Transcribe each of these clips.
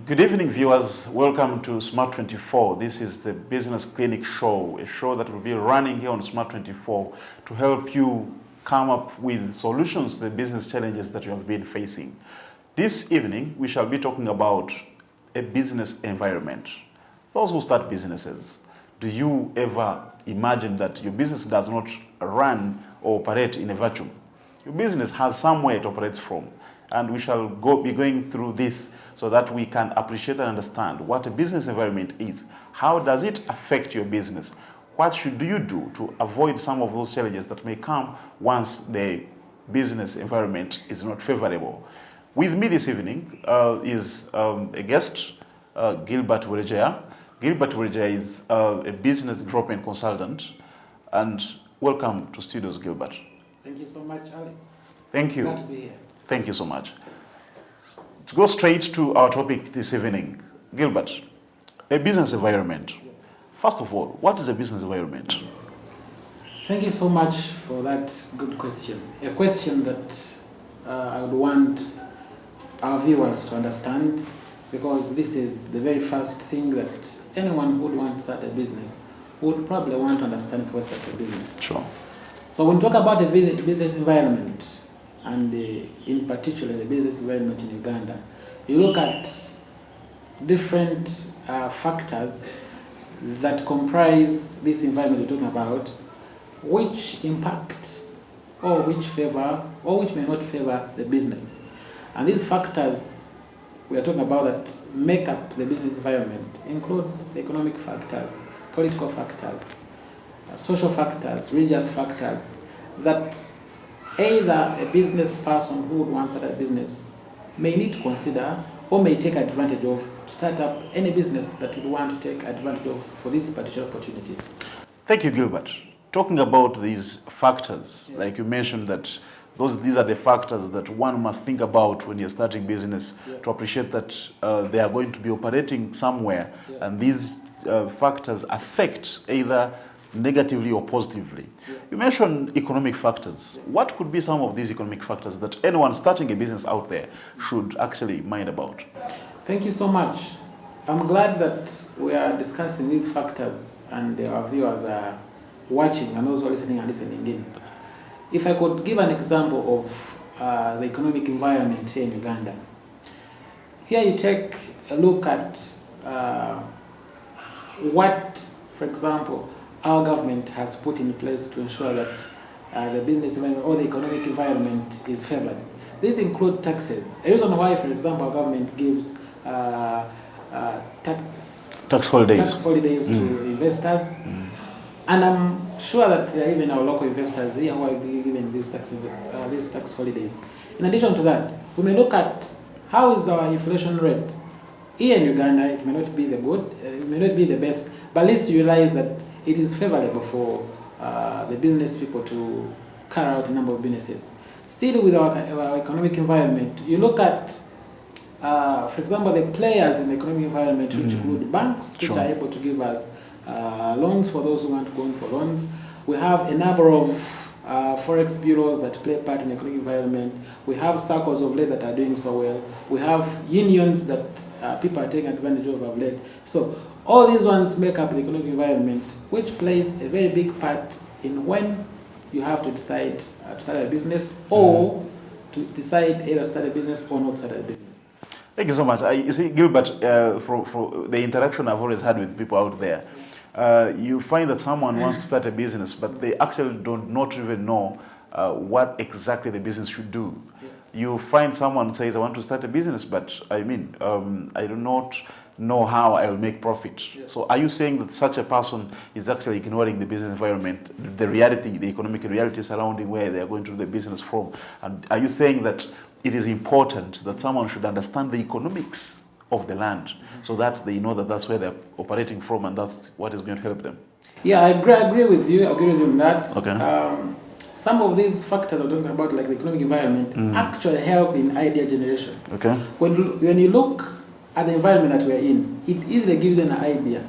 Good evening, viewers. Welcome to Smart 24. This is the Business Clinic Show, a show that will be running here on Smart 24 to help you come up with solutions to the business challenges that you have been facing. This evening, we shall be talking about a business environment. Those who start businesses, do you ever imagine that your business does not run or operate in a vacuum? Your business has somewhere it operates from. And we shall be going through this so that we can appreciate and understand what a business environment is. How does it affect your business? What should you do to avoid some of those challenges that may come once the business environment is not favorable? With me this evening is a guest, Gilbert Werejea. Gilbert Werejea is a business development consultant. And welcome to Studios, Gilbert. Thank you so much, Alex. Thank you. Glad to be here. Thank you so much. To go straight to our topic this evening, Gilbert, a business environment. First of all, what is a business environment? Thank you so much for that good question. A question that I would want our viewers to understand, because this is the very first thing that anyone who would want to start a business would probably want to understand before starting a business. Sure. So when we talk about the business environment, and in particular the business environment in Uganda, you look at different factors that comprise this environment we're talking about, which impact or which favor or which may not favor the business. And these factors we are talking about that make up the business environment include the economic factors, political factors, social factors, religious factors that either a business person who would want to start a business may need to consider or may take advantage of to start up any business that would want to take advantage of for this particular opportunity. Thank you, Gilbert. Talking about these factors, like you mentioned that these are the factors that one must think about when you're starting business to appreciate that they are going to be operating somewhere, and these factors affect either negatively or positively. You mentioned economic factors. What could be some of these economic factors that anyone starting a business out there should actually mind about? Thank you so much. I'm glad that we are discussing these factors and our viewers are watching and also listening and listening in. If I could give an example of the economic environment here in Uganda. Here you take a look at what, for example, our government has put in place to ensure that the business environment or the economic environment is favored. These include taxes. A reason why, for example, our government gives tax holidays to investors. And I'm sure that there are even our local investors here who are given these tax holidays. In addition to that, we may look at how is our inflation rate. Here in Uganda, it may not be it may not be the best, but at least you realize that it is favorable for the business people to carry out a number of businesses. Still with our economic environment, you look at, for example, the players in the economic environment, which include banks, which are able to give us loans for those who want to go in for loans. We have a number of forex bureaus that play part in the economic environment. We have circles of late that are doing so well. We have unions that people are taking advantage of late. So all these ones make up the economic environment, which plays a very big part in when you have to decide to start a business or to decide either start a business or not start a business. Thank you so much. You see, Gilbert, for the interaction I've always had with people out there, you find that someone wants to start a business, but they actually do not even know what exactly the business should do. You find someone says, I want to start a business, but I do not know how I will make profit. So are you saying that such a person is actually ignoring the business environment, the reality, the economic reality surrounding where they are going to do the business from? And are you saying that it is important that someone should understand the economics of the land so that they know that that's where they're operating from and that's what is going to help them? Yeah, I agree with you. I agree with you on that. Okay. Some of these factors we're talking about, like the economic environment, actually help in idea generation. Okay. When you look at the environment that we're in, it easily gives you an idea.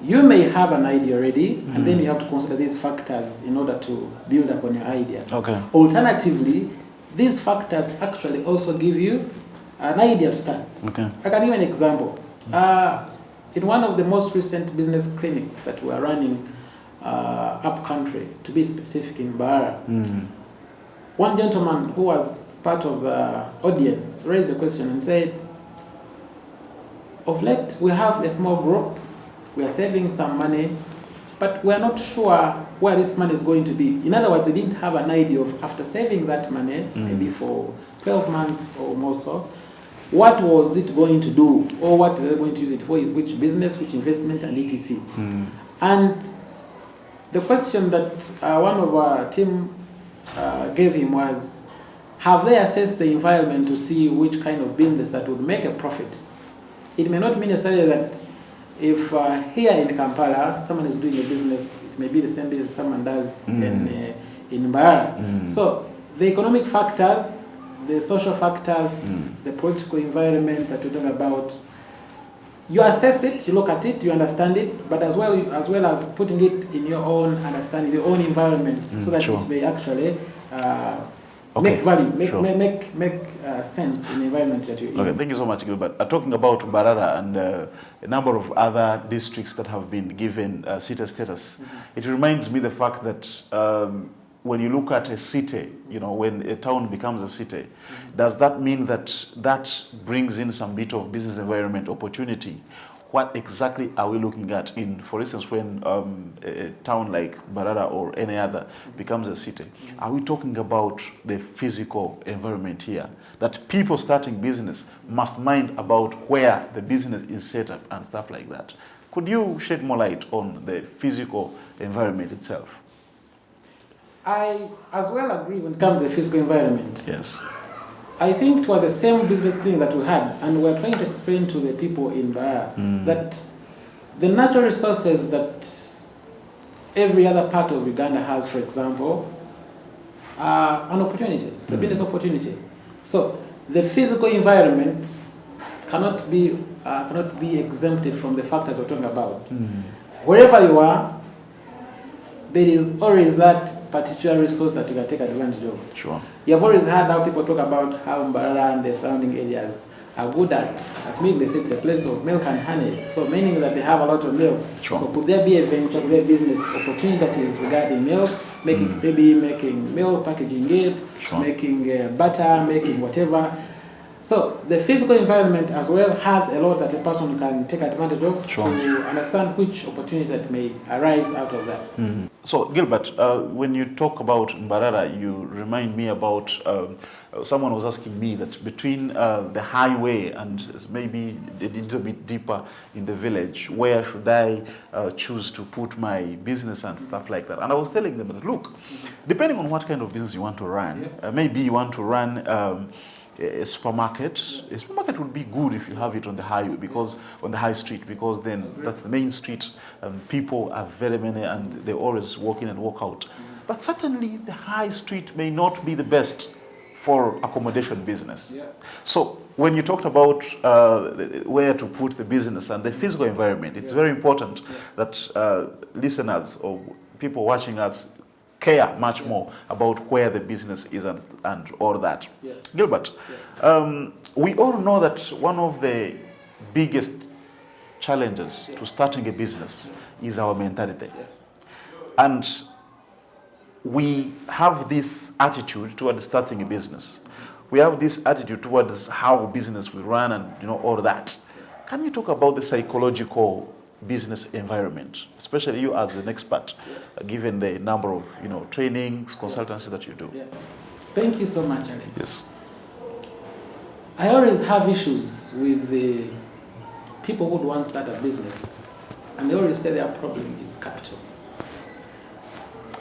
You may have an idea already, and then you have to consider these factors in order to build upon your idea. Okay. Alternatively, these factors actually also give you an idea to start. Okay. I can give an example. In one of the most recent business clinics that we are running up country, to be specific, in Bara, one gentleman who was part of the audience raised the question and said, of late we have a small group, we are saving some money, but we are not sure where this money is going to be. In other words, they didn't have an idea of, after saving that money, maybe for 12 months or more so, what was it going to do, or what they're going to use it for, which business, which investment, and etc. And the question that one of our team gave him was, have they assessed the environment to see which kind of business that would make a profit? It may not mean necessarily that if here in Kampala someone is doing a business, it may be the same business someone does in Bara. So the economic factors, the social factors, the political environment that we're talking about, you assess it, you look at it, you understand it, but as well as putting it in your own understanding, your own environment, so that it may actually make value, make sense in the environment that you're in. Okay, thank you so much, Gilbert. Talking about Mbarara and a number of other districts that have been given city status, it reminds me the fact that when you look at a city, you know, when a town becomes a city, does that mean that that brings in some bit of business environment opportunity? What exactly are we looking at in, for instance, when a town like Mbarara or any other becomes a city? Are we talking about the physical environment here? That people starting business must mind about where the business is set up and stuff like that. Could you shed more light on the physical environment itself? I as well agree when it comes to the physical environment. Yes. I think it was the same business clinic that we had, and we're trying to explain to the people in Bara that the natural resources that every other part of Uganda has, for example, are an opportunity. It's a business opportunity. So the physical environment cannot be exempted from the factors we're talking about. Wherever you are, there is always that particular resource that you can take advantage of. Sure. You have always heard how people talk about how Mbarara and the surrounding areas are good at making the city it's a place of milk and honey. So meaning that they have a lot of milk. Sure. So could there be a venture, could there be a business opportunity that is regarding milk, maybe making milk, packaging it, making butter, making whatever. So the physical environment as well has a lot that a person can take advantage of to understand which opportunity that may arise out of that. So Gilbert, when you talk about Mbarara, you remind me about someone was asking me that between the highway and maybe a little bit deeper in the village, where should I choose to put my business and stuff like that? And I was telling them that, look, depending on what kind of business you want to run, maybe you want to run a supermarket. A supermarket would be good if you have it on the highway, because on the high street, because then that's the main street, and people are very many and they always walk in and walk out. But certainly the high street may not be the best for accommodation business. So when you talked about where to put the business and the physical environment, it's very important that listeners or people watching us care much more about where the business is and all that. Gilbert, we all know that one of the biggest challenges to starting a business is our mentality. And we have this attitude towards starting a business. We have this attitude towards how business will run and all that. Can you talk about the psychological business environment, especially you as an expert, given the number of trainings, consultancy that you do? Thank you so much, Alex. Yes. I always have issues with the people who want to start a business, and they always say their problem is capital.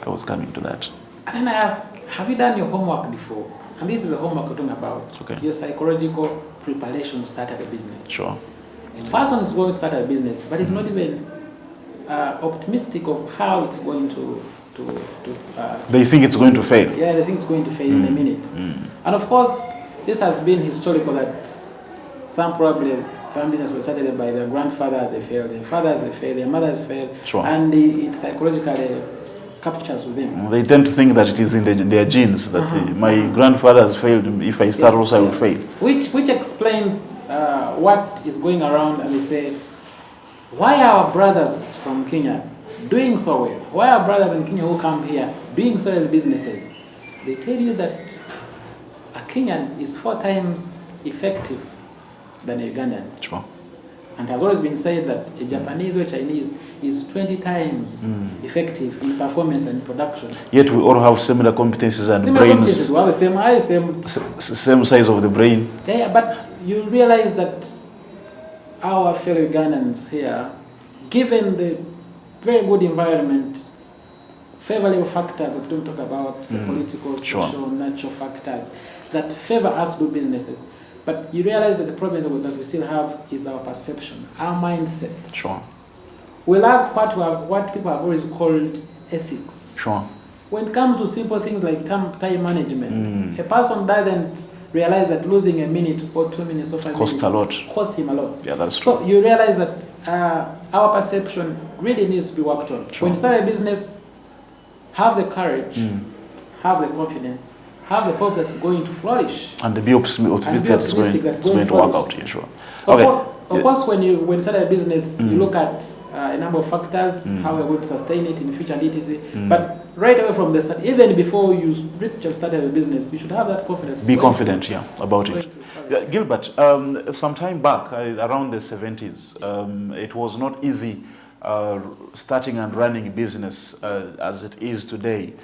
I was coming to that. And then I ask, have you done your homework before? And this is the homework we're talking about. Your psychological preparation to start a business. Sure. A person is going to start a business, but it's not even optimistic of how it's going to they think it's going to fail. Yeah, they think it's going to fail in a minute. And of course, this has been historical that some business was started by their grandfather, they failed, their fathers, they failed, their mothers failed, and it's psychologically captures with them. They tend to think that it is in their genes, that my grandfather has failed. If I start also, I will fail. Which explains what is going around, and they say, why are our brothers from Kenya doing so well? Why are brothers in Kenya who come here doing so well businesses? They tell you that a Kenyan is 4 times effective than a Ugandan. Sure. And has always been said that a Japanese or Chinese is 20 times effective in performance and production. Yet we all have similar competencies and similar brains. Competencies. We have the same eye, same size of the brain. Yeah, but you realize that our fellow Ugandans here, given the very good environment, favorable factors that we don't talk about, the political, social, natural factors that favor us to do businesses. But you realize that the problem that we still have is our perception, our mindset. Sure. We lack what people have always called ethics. Sure. When it comes to simple things like time management, a person doesn't realize that losing a minute or 2 minutes or 5 minutes costs him a lot. Yeah, that's true. So you realize that our perception really needs to be worked on. Sure. When you start a business, have the courage, have the confidence, have the hope that's going to flourish. And be optimistic that's going to work out. Yeah, sure. Of course, when you start a business, you look at a number of factors, how we're going to sustain it in the future and etc. But right away from the start, even before you start a business, you should have that confidence. Be confident, about it. Gilbert, some time back, around the 70s, it was not easy starting and running a business as it is today.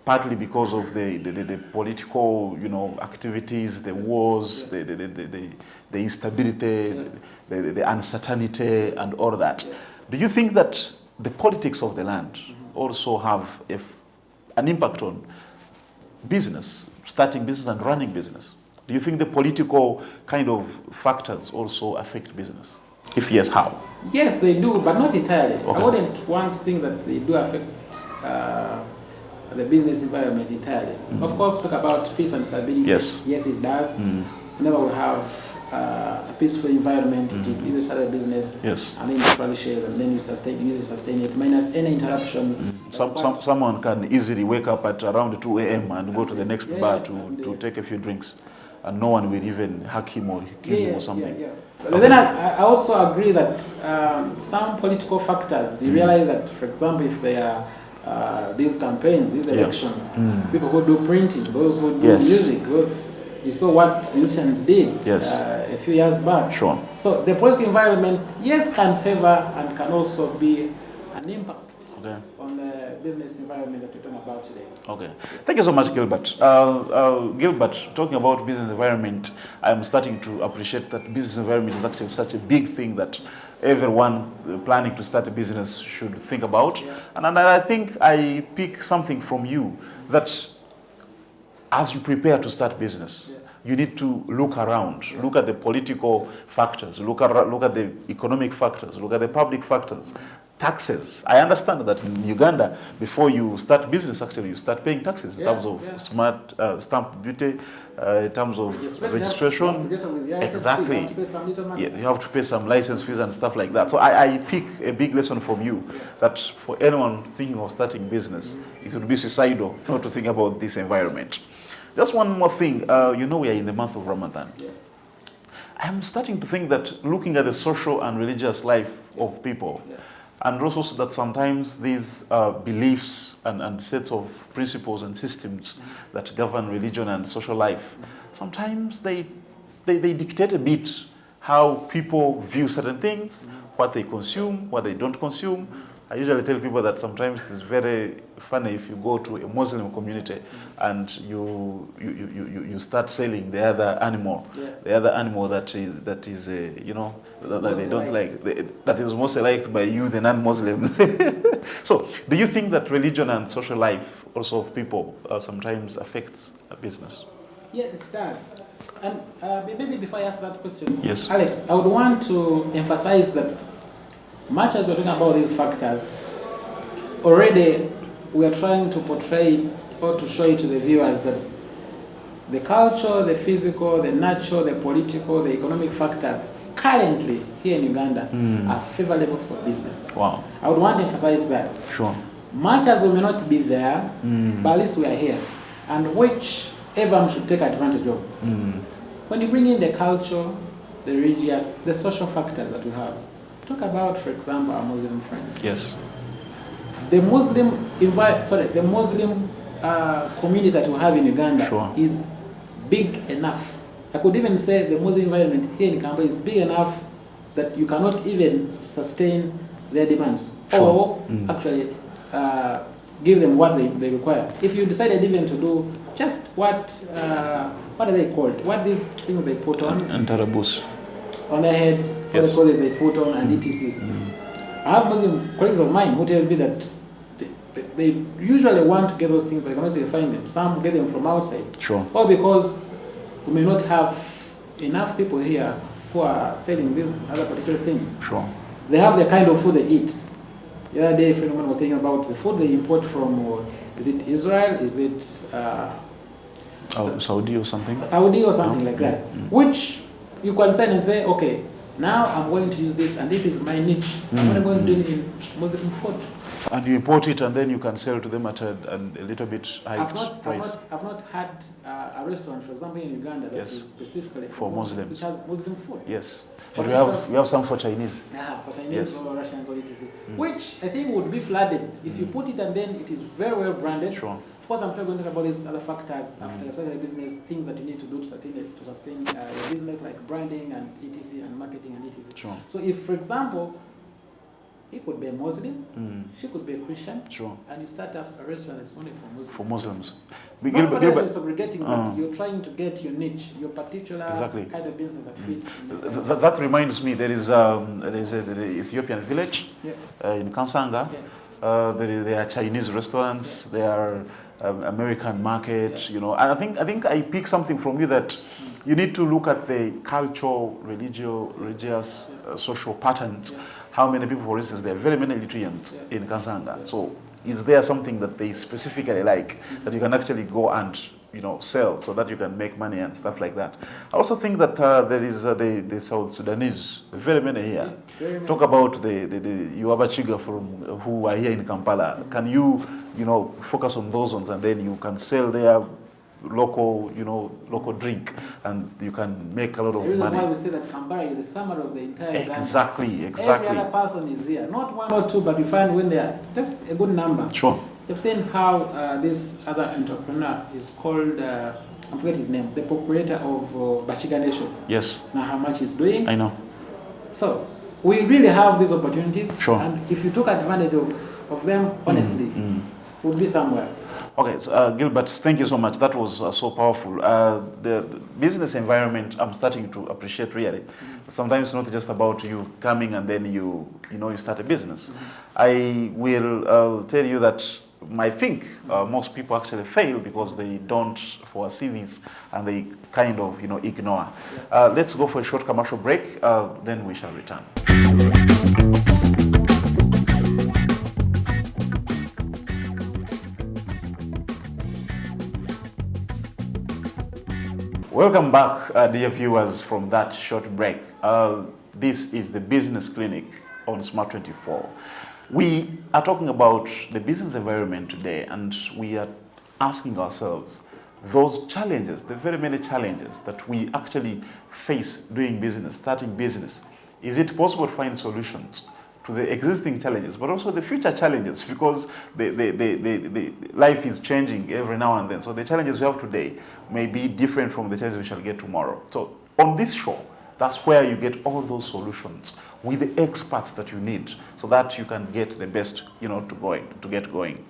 Partly because of the political, activities, the wars, the instability, the uncertainty, and all that. Do you think that the politics of the land also have an impact on business, starting business and running business? Do you think the political kind of factors also affect business? If yes, how? Yes, they do, but not entirely. Okay. I wouldn't want to think that they do affect the business environment entirely. Of course, talk about peace and stability. Yes, it does. Whenever we have a peaceful environment, it is easy to start a business. Yes. And then it flourishes, and then you sustain it, minus any interruption. Someone can easily wake up at around 2 a.m. and go to the next bar to take a few drinks, and no one will even hack him or kill him or something. But then I also agree that some political factors, you realize that, for example, if they are these campaigns, these elections, people who do printing, those who do music, you saw what musicians did a few years back. Sure. So the political environment, can favor and can also be an impact on the business environment that we're talking about today. Okay. Thank you so much, Gilbert. Gilbert, talking about business environment, I'm starting to appreciate that business environment is actually such a big thing that everyone planning to start a business should think about. And I think I pick something from you that as you prepare to start business, you need to look around, look at the political factors, look at the economic factors, look at the public factors. Taxes. I understand that in Uganda, before you start business, actually, you start paying taxes in terms of stamp duty, in terms of registration. Exactly. You have to pay some license fees and stuff like that. So I pick a big lesson from you that for anyone thinking of starting business, it would be suicidal not to think about this environment. Just one more thing. We are in the month of Ramadan. I'm starting to think that looking at the social and religious life of people, and also that sometimes these beliefs and sets of principles and systems that govern religion and social life, sometimes they dictate a bit how people view certain things, what they consume, what they don't consume. I usually tell people that sometimes it's very funny if you go to a Muslim community and you start selling the other animal, that they don't like, that is most liked by you, the non-Muslims. So, do you think that religion and social life also of people sometimes affects a business? Yes, it does. And maybe before I ask that question, Alex, I would want to emphasize that much as we're talking about these factors, already we are trying to portray or to show it to the viewers that the culture, the physical, the natural, the political, the economic factors currently here in Uganda are favorable for business. Wow. I would want to emphasize that. Sure. much as we may not be there, but at least we are here, and which everyone should take advantage of. When you bring in the culture, the religious, the social factors that we have, talk about, for example, our Muslim friends. Yes. The Muslim community that we have in Uganda is big enough. I could even say the Muslim environment here in Kampala is big enough that you cannot even sustain their demands or actually give them what they require. If you decided even to do just what are they called? What these things they put on? Antarabus. On their heads, what the clothes they put on, and etc. I have Muslim colleagues of mine who tell me that they usually want to get those things, but they cannot find them. Some get them from outside. Sure. Or because we may not have enough people here who are selling these other particular things. Sure. They have the kind of food they eat. The other day, a friend of mine was talking about the food they import from, is it Israel? Is it Saudi or something? Saudi or something like that. Which you can sign and say, okay, now I'm going to use this, and this is my niche. I'm going to do it in Muslim food. And you import it, and then you can sell to them at a little bit high price. I've not had a restaurant, for example, in Uganda that is specifically for Muslims, which has Muslim food. Yes, but we have some for Chinese. Yeah, for Chinese or Russians or etc. Which I think would be flooded if you put it and then it is very well branded. Sure. Of course, I'm still going to talk about these other factors after you've started a business, things that you need to do to sustain your business, like branding and etc. and marketing and etc. Sure. So if, for example, he could be a Muslim, she could be a Christian, and you start up a restaurant that's only for Muslims. For Muslims. Not you're segregating, but you're trying to get your niche, your particular kind of business that fits. That reminds me, there is the Ethiopian village in Kansanga. There are Chinese restaurants, there are American market, and I think I picked something from you that you need to look at the cultural, religious, social patterns. How many people, for instance, there are very many Eritreans in Kansanga. So is there something that they specifically like that you can actually go and sell so that you can make money and stuff like that? I also think that there is the South Sudanese, very many here. Talk about the Yuaba Chiga who are here in Kampala. Can you focus on those ones, and then you can sell their local drink, and you can make a lot of money. The reason why we say that Kampala is the summer of the entire Exactly. Every other person is here. Not one or two, but you find when they are. That's a good number. Sure. You've seen how this other entrepreneur is called, I forget his name, the proprietor of Bachiga Nation. Yes. Now how much he's doing. I know. So we really have these opportunities. Sure. And if you took advantage of them, honestly, would be somewhere. Okay, so, Gilbert, thank you so much. That was so powerful. The business environment, I'm starting to appreciate really. Sometimes it's not just about you coming and then you start a business. I will tell you that I think most people actually fail because they don't foresee this and they kind of ignore. Let's go for a short commercial break, then we shall return. Welcome back, dear viewers, from that short break. This is the Business Clinic on Smart 24. We are talking about the business environment today, and we are asking ourselves those challenges, the very many challenges that we actually face doing business, starting business. Is it possible to find solutions to the existing challenges, but also the future challenges, because the life is changing every now and then. So the challenges we have today may be different from the challenges we shall get tomorrow. So on this show, that's where you get all those solutions with the experts that you need so that you can get the best, to get going.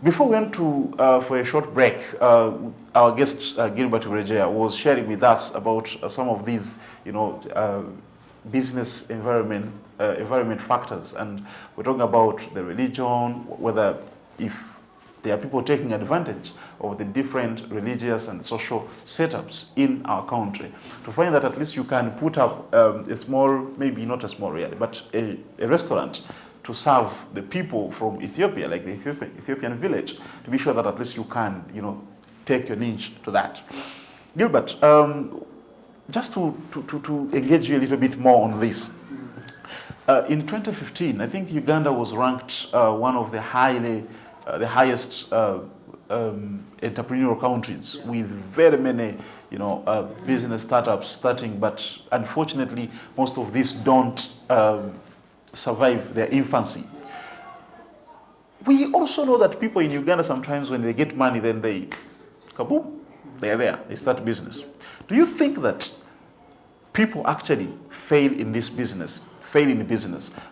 Before we went to for a short break, our guest Gilbert Urejea was sharing with us about some of these, business environment factors, and we're talking about the religion, whether if there are people taking advantage of the different religious and social setups in our country, to find that at least you can put up a small, maybe not a small really, but a restaurant to serve the people from Ethiopia, like the Ethiopian village, to be sure that at least you can, take your niche to that. Gilbert, just to engage you a little bit more on this, In 2015, I think Uganda was ranked one of the highest entrepreneurial countries, with very many, business startups starting. But unfortunately, most of these don't survive their infancy. We also know that people in Uganda sometimes, when they get money, then they, kaboom, they are there. They start business. Do you think that people actually fail in business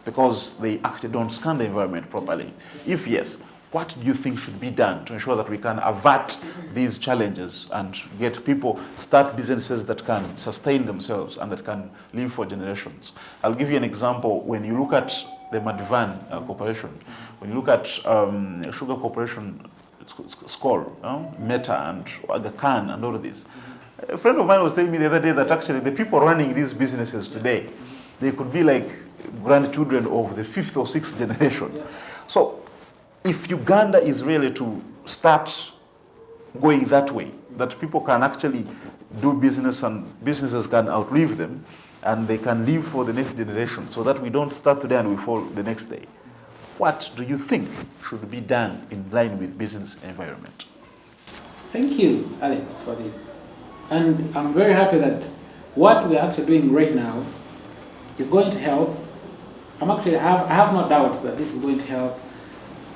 because they actually don't scan the environment properly? If yes, what do you think should be done to ensure that we can avert these challenges and get people start businesses that can sustain themselves and that can live for generations? I'll give you an example. When you look at the Madivan Corporation, when you look at Sugar Corporation, Skoll, Meta and Aga Khan and all of this. A friend of mine was telling me the other day that actually the people running these businesses today, they could be like grandchildren of the 5th or 6th generation. Yeah. So if Uganda is really to start going that way, that people can actually do business and businesses can outlive them and they can live for the next generation, so that we don't start today and we fall the next day, what do you think should be done in line with business environment? Thank you, Alex, for this. And I'm very happy that what we're actually doing right now is going to help. I have no doubts that this is going to help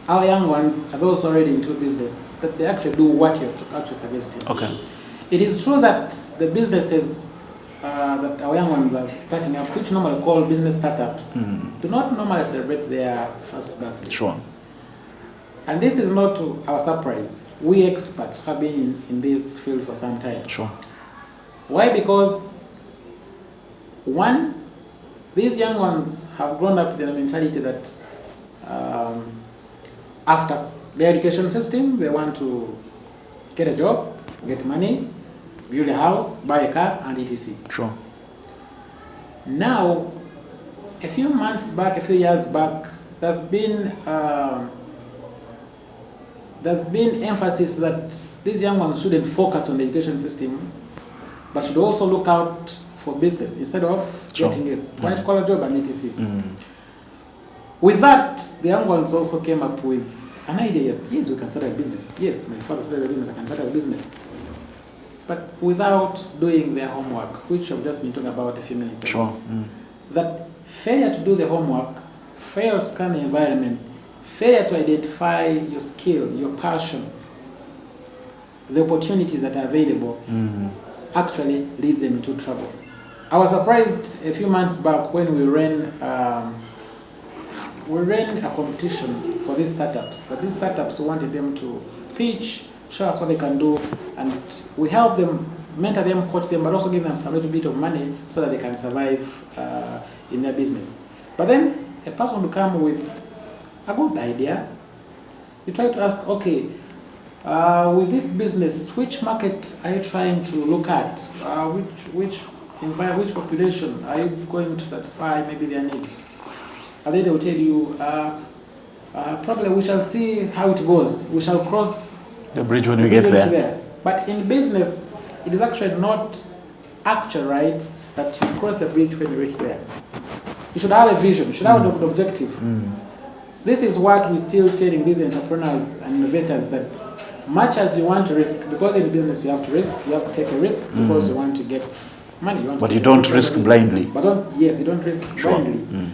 our young ones, and those already into business, that they actually do what you're actually suggesting. Okay. It is true that the businesses that our young ones are starting up, which normally call business startups, do not normally celebrate their first birthday. Sure. And this is not to our surprise. We experts have been in this field for some time. Sure. Why? Because, one, these young ones have grown up with a mentality that after the education system, they want to get a job, get money, build a house, buy a car, and etc. Sure. Now, a few years back, there's been emphasis that these young ones shouldn't focus on the education system, but should also look out for business instead of getting a white-collar job and etc. With that, the young ones also came up with an idea. Yes, we can start a business. Yes, my father started a business, I can start a business. But without doing their homework, which I've just been talking about a few minutes ago. Sure. That failure to do the homework, failure to scan the environment, failure to identify your skill, your passion, the opportunities that are available, actually leads them into trouble. I was surprised a few months back when we ran a competition for these startups. But these startups wanted them to pitch, show us what they can do, and we help them, mentor them, coach them, but also give them some little bit of money so that they can survive in their business. But then a person will come with a good idea. You try to ask, okay, with this business, which market are you trying to look at? Which population are you going to satisfy maybe their needs? And then they will tell you, probably we shall see how it goes. We shall cross the bridge when we get there. But in business, it is actually not actual, right, that you cross the bridge when you reach there. You should have a vision. You should have an objective. This is what we're still telling these entrepreneurs and innovators, that much as you want to risk, because in business you have to risk, you have to take a risk because you want to get money. But you don't risk blindly. You don't risk blindly.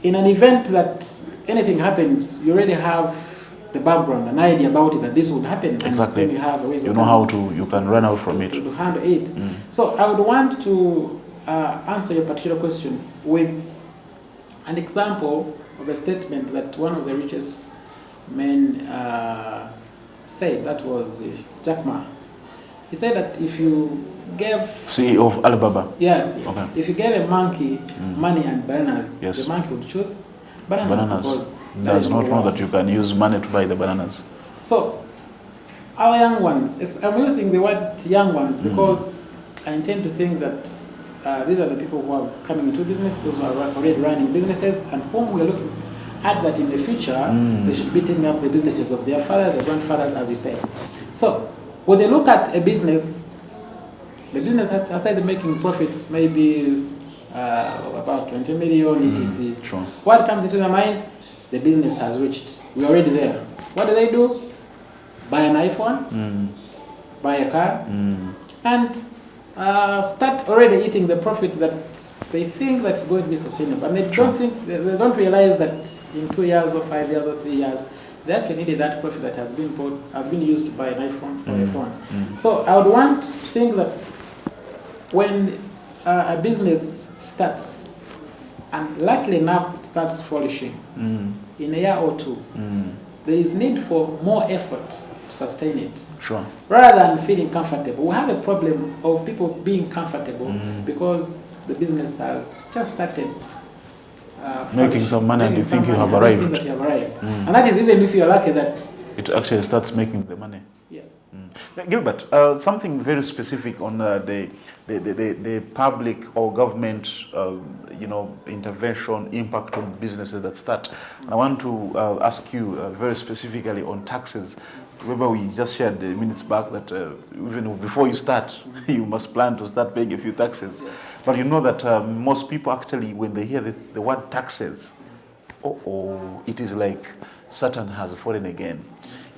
In an event that anything happens, you already have the background, an idea about it, that this would happen. Exactly. And you have ways you know how you can run out from it. To handle it. So I would want to answer your particular question with an example of a statement that one of the richest men said. That was Jack Ma. He said that if you gave... CEO of Alibaba. Yes. Okay. If you gave a monkey money and bananas, yes, the monkey would choose bananas. Because does not know that you can use money to buy the bananas. So, our young ones, I'm using the word young ones because I intend to think that these are the people who are coming into business, those who are already running businesses, and whom we are looking at that in the future, they should be taking up the businesses of their father, their grandfathers, as you say. So, when they look at a business, the business has started making profits maybe about 20 million, etc. Sure. What comes into their mind? The business has reached. We're already there. What do? Buy an iPhone, buy a car, and start already eating the profit that they think that's going to be sustainable. And they don't realize that in 2 years or 5 years or 3 years, they actually needed that profit that has been used to buy an iPhone or a phone. So I would want to think that when a business starts, and luckily enough it starts flourishing, in a year or two, there is need for more effort to sustain it. Sure. Rather than feeling comfortable. We have a problem of people being comfortable because the business has just started making some money and you think you have arrived. And that is even if you're lucky that it actually starts making the money. Yeah. Gilbert, something very specific on the public or government, intervention impact on businesses that start. I want to ask you very specifically on taxes. Remember, we just shared minutes back that even before you start, you must plan to start paying a few taxes. Yeah. But you know that most people actually, when they hear the word taxes, it is like Satan has fallen again.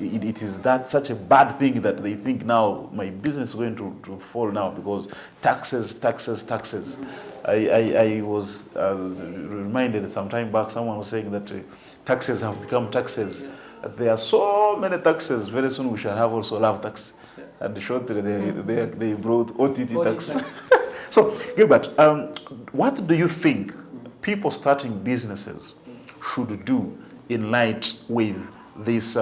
It is such a bad thing that they think now my business is going to fall now because taxes. I was reminded some time back, someone was saying that taxes have become taxes. There are so many taxes. Very soon we shall have also love tax. And shortly they brought OTT tax. So, Gilbert, what do you think people starting businesses should do in light with these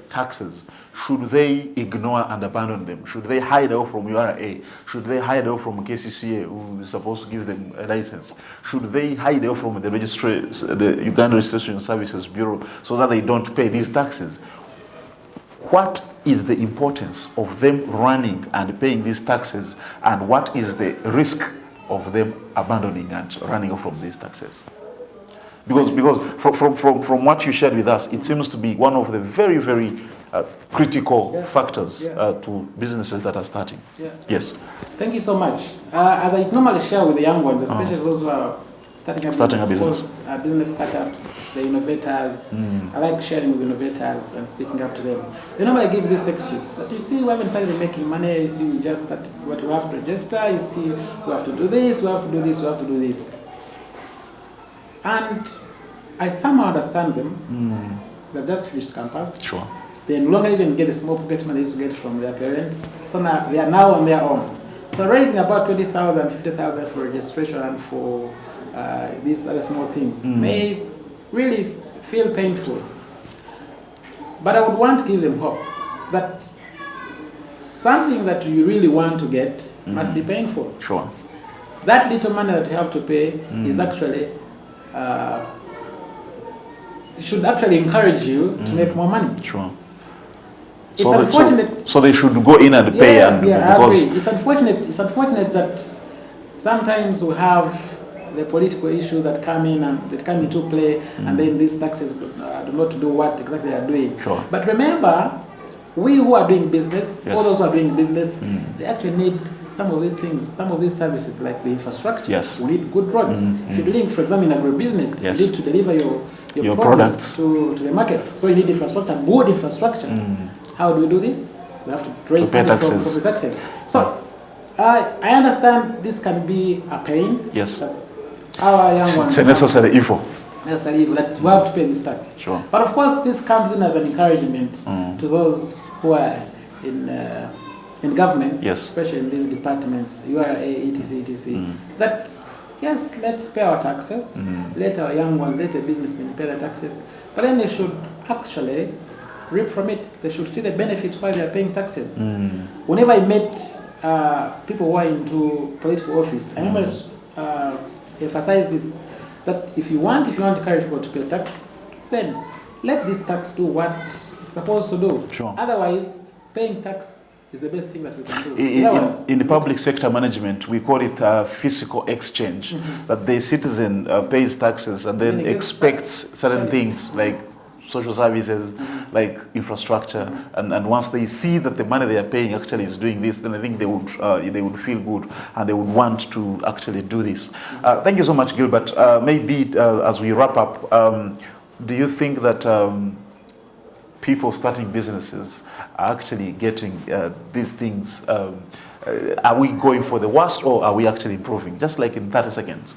taxes? Should they ignore and abandon them? Should they hide out from URA? Should they hide out from KCCA, who is supposed to give them a license? Should they hide out from the Uganda Registration Services Bureau so that they don't pay these taxes? What is the importance of them running and paying these taxes, and what is the risk of them abandoning and running off from these taxes? Because from what you shared with us, it seems to be one of the very, very critical factors to businesses that are starting. Yeah. Yes. Thank you so much. As I normally share with the young ones, especially those who are starting a business. Business startups, the innovators. I like sharing with innovators and speaking up to them. They normally give this excuse that, you see, we haven't started making money. You see, we just started. What we have to register. You see, we have to do this. We have to do this. We have to do this. And I somehow understand them. They've just finished campus. Sure. They no longer even get the small pocket money they used to get from their parents. So now they are now on their own. So raising about 20,000, 50,000 for registration and for these other small things may really feel painful. But I would want to give them hope that something that you really want to get must be painful. Sure. That little money that you have to pay is actually should actually encourage you to make more money. Sure. It's unfortunate. So they should go in and pay. I agree. It's unfortunate that sometimes we have the political issues that come in and that come into play, and then these taxes do not do what exactly they are doing. Sure. But remember, we who are doing business, all those who are doing business, they actually need some of these things, some of these services like the infrastructure. Yes. We need good roads. If you're doing, for example, in agribusiness, you need to deliver your products to the market. So you need infrastructure, good infrastructure. How do we do this? We have to raise taxes. For the taxes. So I understand this can be a pain. Yes. Our young ones, it's a necessary evil. Necessary evil that we have to pay this tax. Sure. But of course, this comes in as an encouragement to those who are in government, especially in these departments, URA, etc., that yes, let's pay our taxes. Let our young ones, let the businessmen pay the taxes. But then they should actually reap from it. They should see the benefits while they are paying taxes. Whenever I met people who are into political office, I remember emphasize this, that if you want to encourage people to pay tax, then let this tax do what it's supposed to do. Sure. Otherwise, paying tax is the best thing that we can do. In the public sector management, we call it physical exchange, that the citizen pays taxes and then expects certain things like social services, like infrastructure, and once they see that the money they are paying actually is doing this, then I think they would feel good and they would want to actually do this. Thank you so much, Gilbert. Maybe as we wrap up, do you think that people starting businesses are actually getting these things? Are we going for the worst, or are we actually improving? Just like in 30 seconds.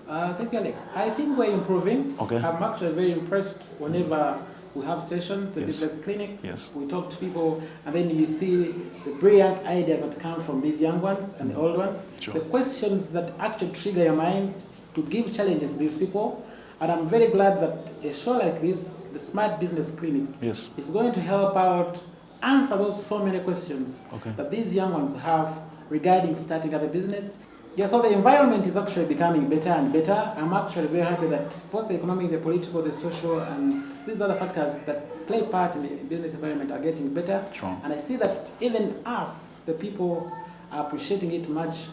Thank you, Alex. I think we're improving. Okay. I'm actually very impressed whenever we have sessions, the Yes. business clinic. Yes. We talk to people, and then you see the brilliant ideas that come from these young ones and the old ones. Sure. The questions that actually trigger your mind to give challenges to these people. And I'm very glad that a show like this, the Smart Business Clinic, Yes. is going to help out answer those so many questions that these young ones have regarding starting up a business. Yeah, so the environment is actually becoming better and better. I'm actually very happy that both the economic, the political, the social, and these other factors that play part in the business environment are getting better. Sure. And I see that even us, the people, are appreciating it much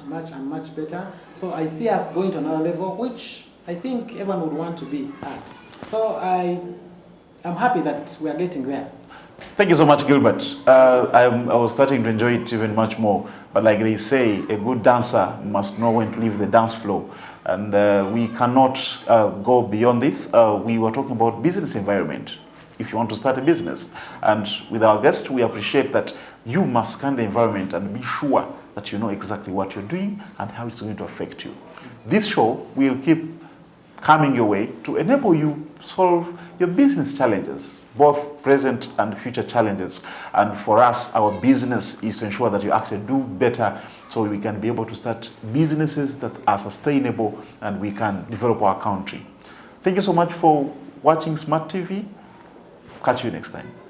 better. So I see us going to another level, which I think everyone would want to be at. So I'm happy that we are getting there. Thank you so much, Gilbert. I was starting to enjoy it even much more. But like they say, a good dancer must know when to leave the dance floor. And we cannot go beyond this. We were talking about business environment, if you want to start a business. And with our guest, we appreciate that you must scan the environment and be sure that you know exactly what you're doing and how it's going to affect you. This show will keep coming your way to enable you solve your business challenges, both present and future challenges. And for us, our business is to ensure that you actually do better so we can be able to start businesses that are sustainable and we can develop our country. Thank you so much for watching Smart TV. Catch you next time.